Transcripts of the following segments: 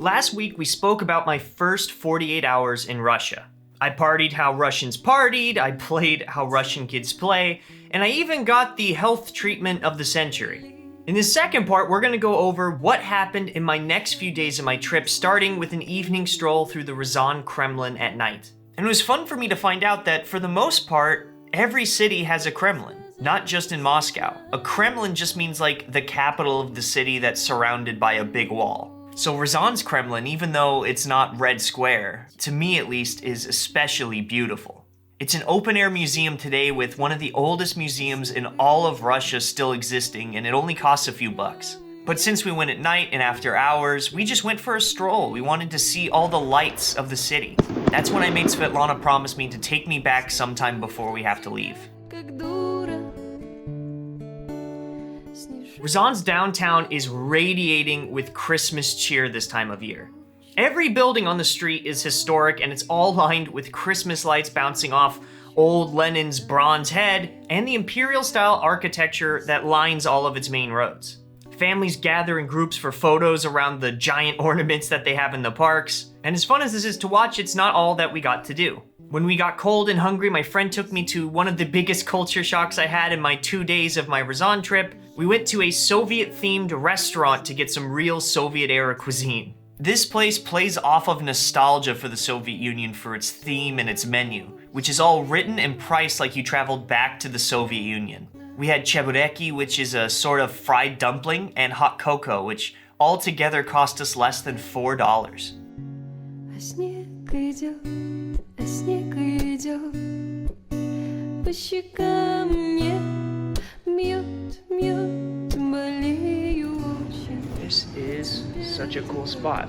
Last week, we spoke about my first 48 hours in Russia. I partied how Russians partied, I played how Russian kids play, and I even got the health treatment of the century. In this second part, we're gonna go over what happened in my next few days of my trip, starting with an evening stroll through the Ryazan Kremlin at night. And it was fun for me to find out that, for the most part, every city has a Kremlin, not just in Moscow. A Kremlin just means like the capital of the city that's surrounded by a big wall. So Ryazan's Kremlin, even though it's not Red Square, to me at least, is especially beautiful. It's an open-air museum today with one of the oldest museums in all of Russia still existing, and it only costs a few bucks. But since we went at night and after hours, we just went for a stroll. We wanted to see all the lights of the city. That's when I made Svetlana promise me to take me back sometime before we have to leave. Ryazan's downtown is radiating with Christmas cheer this time of year. Every building on the street is historic, and it's all lined with Christmas lights bouncing off old Lenin's bronze head and the imperial-style architecture that lines all of its main roads. Families gather in groups for photos around the giant ornaments that they have in the parks, and as fun as this is to watch, it's not all that we got to do. When we got cold and hungry, my friend took me to one of the biggest culture shocks I had in my 2 days of my Ryazan trip. We went to a Soviet-themed restaurant to get some real Soviet-era cuisine. This place plays off of nostalgia for the Soviet Union for its theme and its menu, which is all written and priced like you traveled back to the Soviet Union. We had chebureki, which is a sort of fried dumpling, and hot cocoa, which altogether cost us less than $4. This is such a cool spot.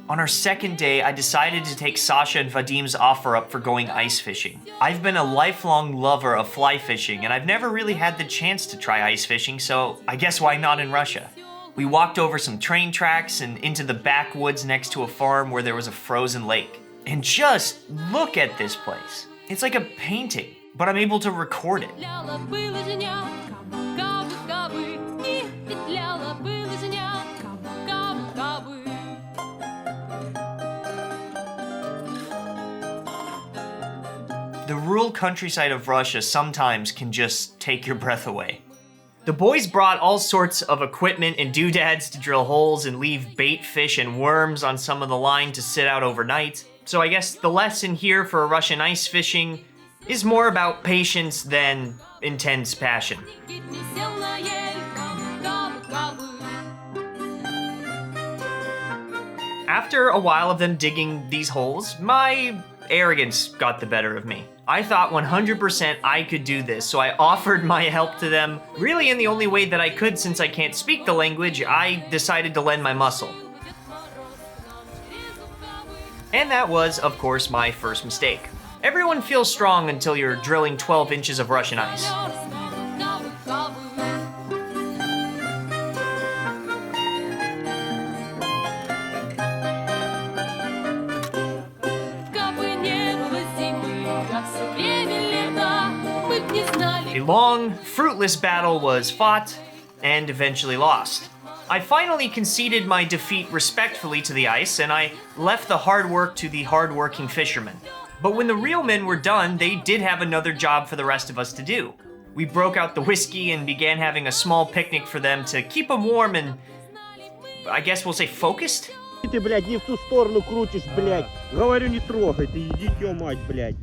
On our second day, I decided to take Sasha and Vadim's offer up for going ice fishing. I've been a lifelong lover of fly fishing, and I've never really had the chance to try ice fishing, so I guess why not in Russia? We walked over some train tracks and into the backwoods next to a farm where there was a frozen lake. And just look at this place. It's like a painting, but I'm able to record it. The rural countryside of Russia sometimes can just take your breath away. The boys brought all sorts of equipment and doodads to drill holes and leave bait fish and worms on some of the line to sit out overnight. So I guess the lesson here for Russian ice fishing is more about patience than intense passion. After a while of them digging these holes, my arrogance got the better of me. I thought 100% I could do this, so I offered my help to them. Really in the only way that I could, since I can't speak the language, I decided to lend my muscle. And that was, of course, my first mistake. Everyone feels strong until you're drilling 12 inches of Russian ice. A long, fruitless battle was fought and eventually lost. I finally conceded my defeat respectfully to the ice, and I left the hard work to the hard-working fishermen. But when the real men were done, they did have another job for the rest of us to do. We broke out the whiskey and began having a small picnic for them to keep them warm and, I guess we'll say, focused? Ты, блядь, не в ту сторону крутишь, блядь. Говорю, не трогай, ты идите, мать, блядь.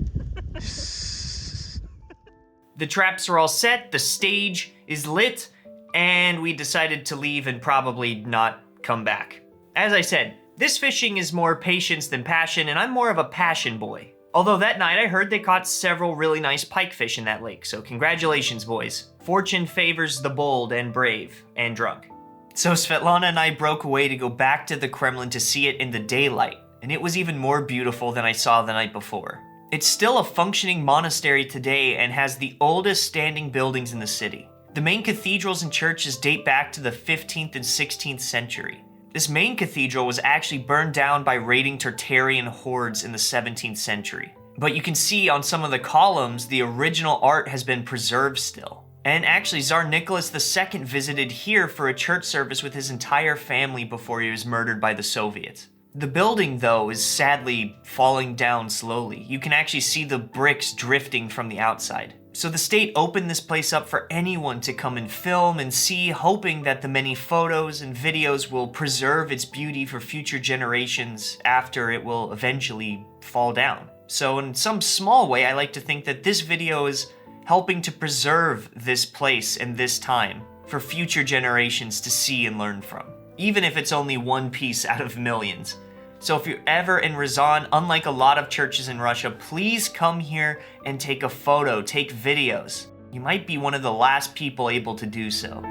The traps are all set, the stage is lit, and we decided to leave and probably not come back. As I said, this fishing is more patience than passion, and I'm more of a passion boy. Although that night I heard they caught several really nice pikefish in that lake, so congratulations, boys. Fortune favors the bold and brave and drunk. So Svetlana and I broke away to go back to the Kremlin to see it in the daylight, and it was even more beautiful than I saw the night before. It's still a functioning monastery today and has the oldest standing buildings in the city. The main cathedrals and churches date back to the 15th and 16th century. This main cathedral was actually burned down by raiding Tartarian hordes in the 17th century. But you can see on some of the columns, the original art has been preserved still. And actually, Tsar Nicholas II visited here for a church service with his entire family before he was murdered by the Soviets. The building, though, is sadly falling down slowly. You can actually see the bricks drifting from the outside. So the state opened this place up for anyone to come and film and see, hoping that the many photos and videos will preserve its beauty for future generations after it will eventually fall down. So in some small way, I like to think that this video is helping to preserve this place and this time for future generations to see and learn from, even if it's only one piece out of millions. So if you're ever in Ryazan, unlike a lot of churches in Russia, please come here and take a photo, take videos. You might be one of the last people able to do so.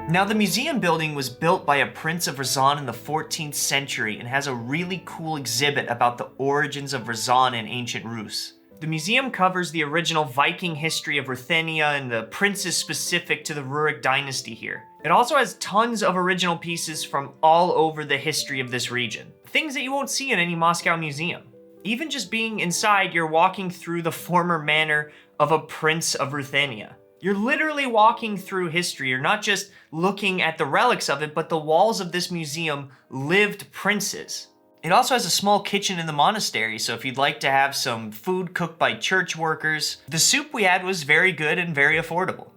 Now, the museum building was built by a prince of Ryazan in the 14th century and has a really cool exhibit about the origins of Ryazan and ancient Rus. The museum covers the original Viking history of Ruthenia and the princes specific to the Rurik dynasty here. It also has tons of original pieces from all over the history of this region. Things that you won't see in any Moscow museum. Even just being inside, you're walking through the former manor of a prince of Ruthenia. You're literally walking through history. You're not just looking at the relics of it, but the walls of this museum lived princes. It also has a small kitchen in the monastery, so if you'd like to have some food cooked by church workers, the soup we had was very good and very affordable.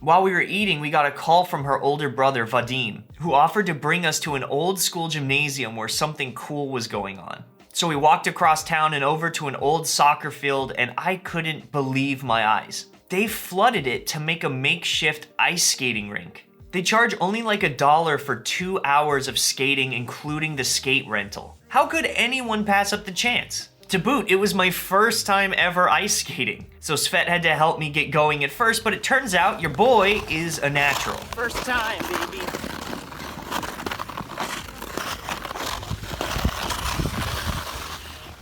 While we were eating, we got a call from her older brother, Vadim, who offered to bring us to an old school gymnasium where something cool was going on. So we walked across town and over to an old soccer field, and I couldn't believe my eyes. They flooded it to make a makeshift ice skating rink. They charge only like $1 for 2 hours of skating, including the skate rental. How could anyone pass up the chance? To boot, it was my first time ever ice skating. So Svet had to help me get going at first, but it turns out your boy is a natural. First time, baby.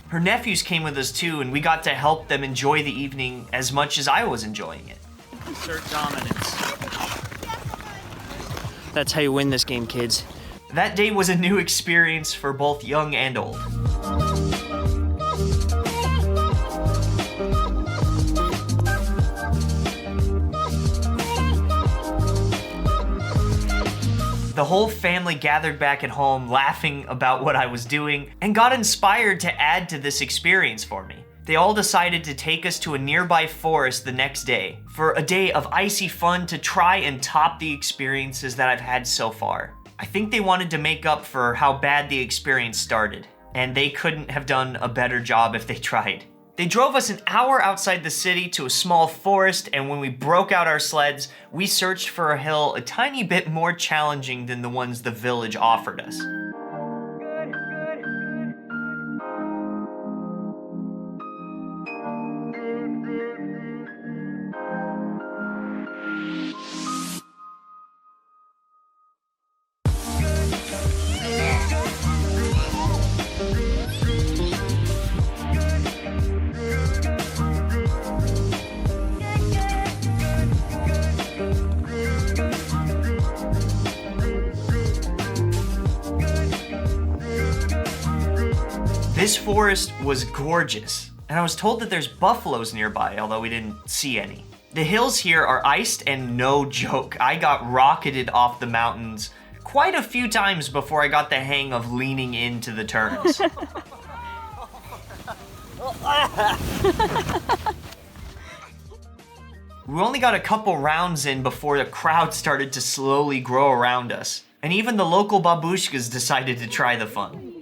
Her nephews came with us too, and we got to help them enjoy the evening as much as I was enjoying it. Assert dominance. That's how you win this game, kids. That day was a new experience for both young and old. The whole family gathered back at home laughing about what I was doing and got inspired to add to this experience for me. They all decided to take us to a nearby forest the next day for a day of icy fun to try and top the experiences that I've had so far. I think they wanted to make up for how bad the experience started, and they couldn't have done a better job if they tried. They drove us an hour outside the city to a small forest, and when we broke out our sleds, we searched for a hill a tiny bit more challenging than the ones the village offered us. This forest was gorgeous, and I was told that there's buffaloes nearby, although we didn't see any. The hills here are iced and no joke. I got rocketed off the mountains quite a few times before I got the hang of leaning into the turns. We only got a couple rounds in before the crowd started to slowly grow around us, and even the local babushkas decided to try the fun.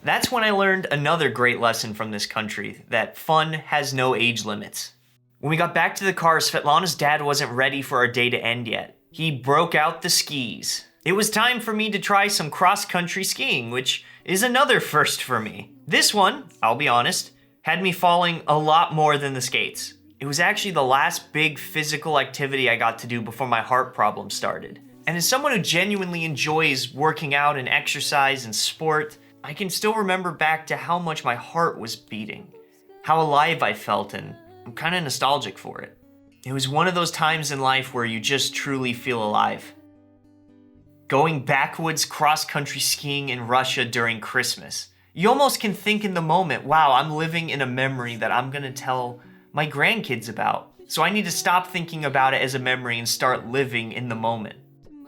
That's when I learned another great lesson from this country, that fun has no age limits. When we got back to the car, Svetlana's dad wasn't ready for our day to end yet. He broke out the skis. It was time for me to try some cross-country skiing, which is another first for me. This one, I'll be honest, had me falling a lot more than the skates. It was actually the last big physical activity I got to do before my heart problem started. And as someone who genuinely enjoys working out and exercise and sport, I can still remember back to how much my heart was beating, how alive I felt, and I'm kind of nostalgic for it. It was one of those times in life where you just truly feel alive. going backwoods cross-country skiing in Russia during Christmas. You almost can think in the moment, wow, I'm living in a memory that I'm gonna tell my grandkids about. So I need to stop thinking about it as a memory and start living in the moment.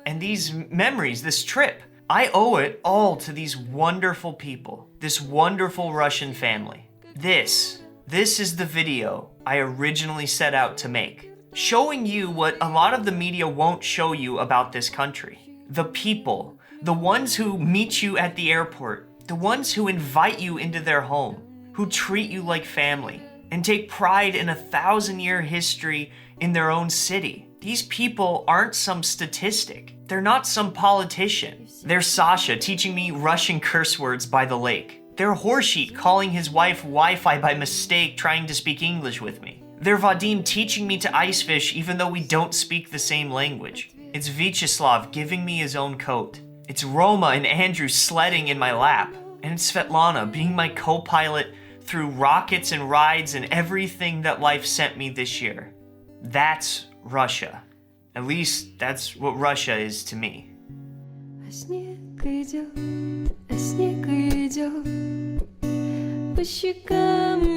And these memories, this trip, I owe it all to these wonderful people, this wonderful Russian family. This is the video I originally set out to make, showing you what a lot of the media won't show you about this country. The people, the ones who meet you at the airport, the ones who invite you into their home, who treat you like family, and take pride in a 1,000-year history in their own city. These people aren't some statistic. They're not some politician. They're Sasha teaching me Russian curse words by the lake. They're Horsheet calling his wife Wi-Fi by mistake trying to speak English with me. They're Vadim teaching me to ice fish even though we don't speak the same language. It's Vyacheslav giving me his own coat. It's Roma and Andrew sledding in my lap. And it's Svetlana being my co-pilot through rockets and rides and everything that life sent me this year. That's Russia. At least that's what Russia is to me. А снег идет по щекам